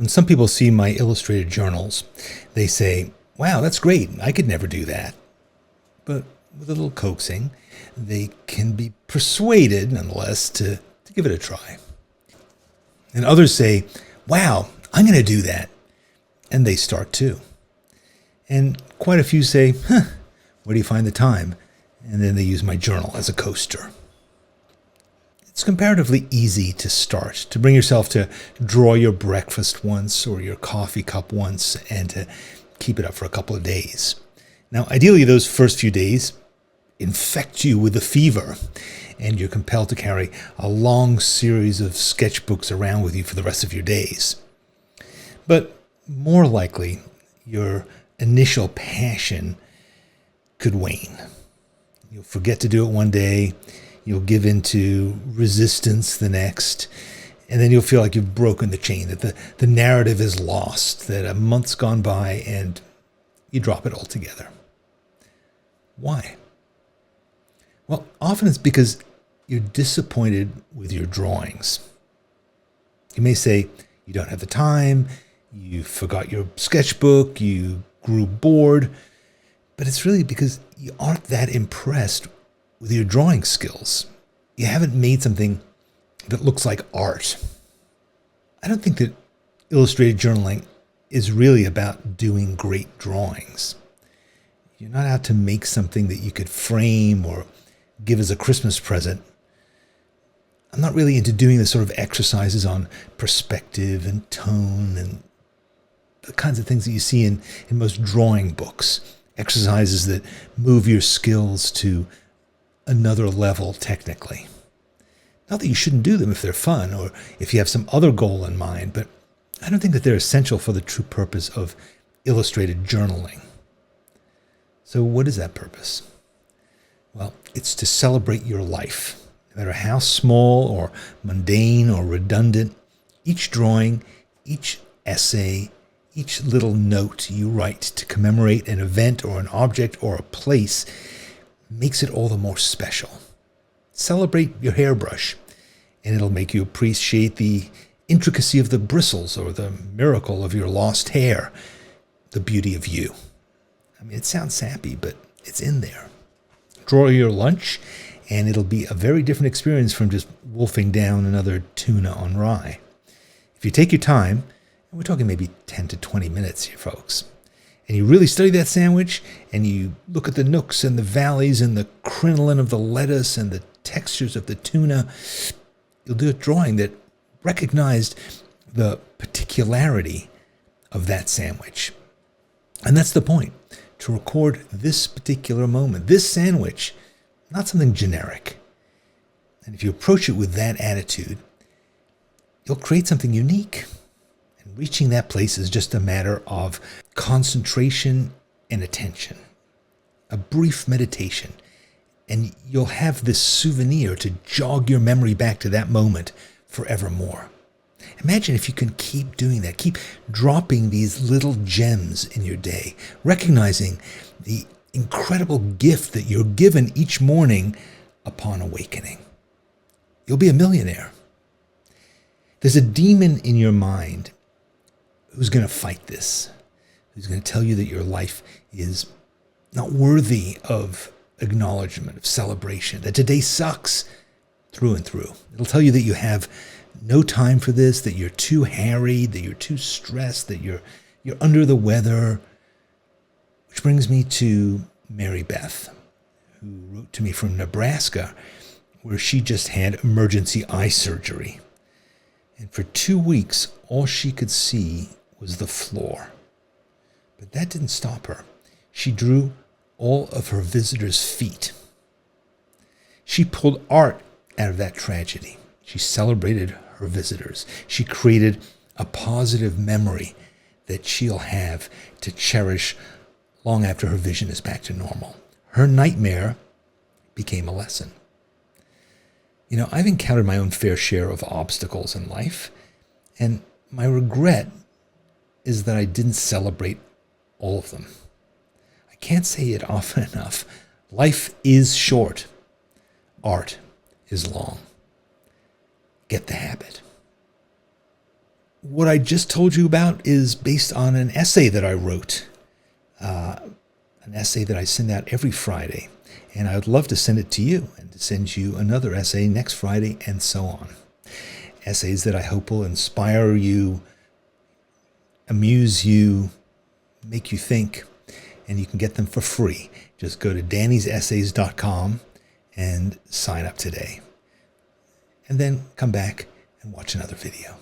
When some people see my illustrated journals, they say, "Wow, that's great. I could never do that." But with a little coaxing, they can be persuaded, nonetheless, to give it a try. And others say, "Wow, I'm going to do that." And they start too. And quite a few say, "Where do you find the time?" And then they use my journal as a coaster. It's comparatively easy to start, to bring yourself to draw your breakfast once or your coffee cup once and to keep it up for a couple of days. Now, ideally, those first few days infect you with a fever and you're compelled to carry a long series of sketchbooks around with you for the rest of your days. But more likely, your initial passion could wane. You'll forget to do it one day, you'll give into resistance the next, and then you'll feel like you've broken the chain, that the narrative is lost, that a month's gone by and you drop it altogether. Why? Well, often it's because you're disappointed with your drawings. You may say you don't have the time, you forgot your sketchbook, you grew bored, but it's really because you aren't that impressed with your drawing skills. You haven't made something that looks like art. I don't think that illustrated journaling is really about doing great drawings. You're not out to make something that you could frame or give as a Christmas present. I'm not really into doing the sort of exercises on perspective and tone and the kinds of things that you see in most drawing books. Exercises that move your skills to another level technically. Not that you shouldn't do them if they're fun or if you have some other goal in mind, but I don't think that they're essential for the true purpose of illustrated journaling. So what is that purpose? Well, it's to celebrate your life. No matter how small or mundane or redundant, each drawing, each essay, each little note you write to commemorate an event or an object or a place makes it all the more special. Celebrate your hairbrush, and it'll make you appreciate the intricacy of the bristles or the miracle of your lost hair, the beauty of you. I mean, it sounds sappy, but it's in there. Draw your lunch, and it'll be a very different experience from just wolfing down another tuna on rye. If you take your time, and we're talking maybe 10 to 20 minutes here, folks, and you really study that sandwich, and you look at the nooks and the valleys and the crinoline of the lettuce and the textures of the tuna, you'll do a drawing that recognized the particularity of that sandwich. And that's the point, to record this particular moment, this sandwich, not something generic. And if you approach it with that attitude, you'll create something unique. And reaching that place is just a matter of concentration and attention, a brief meditation, and you'll have this souvenir to jog your memory back to that moment forevermore. Imagine if you can keep doing that, keep dropping these little gems in your day, recognizing the incredible gift that you're given each morning upon awakening. You'll be a millionaire. There's a demon in your mind who's going to fight this, who's going to tell you that your life is not worthy of acknowledgement, of celebration, that today sucks through and through. It'll tell you that you have no time for this, that you're too harried, that you're too stressed, that you're under the weather. Which brings me to Mary Beth, who wrote to me from Nebraska, where she just had emergency eye surgery. And for 2 weeks, all she could see was the floor. But that didn't stop her. She drew all of her visitors' feet. She pulled art out of that tragedy. She celebrated her visitors. She created a positive memory that she'll have to cherish long after her vision is back to normal. Her nightmare became a lesson. You know, I've encountered my own fair share of obstacles in life, and my regret is that I didn't celebrate all of them. I can't say it often enough. Life is short. Art is long. Get the habit. what I just told you about is based on an essay that I wrote, an essay that I send out every Friday. And I would love to send it to you and to send you another essay next Friday and so on. Essays that I hope will inspire you, amuse you, make you think, and you can get them for free. Just go to dannysessays.com and sign up today. And then come back and watch another video.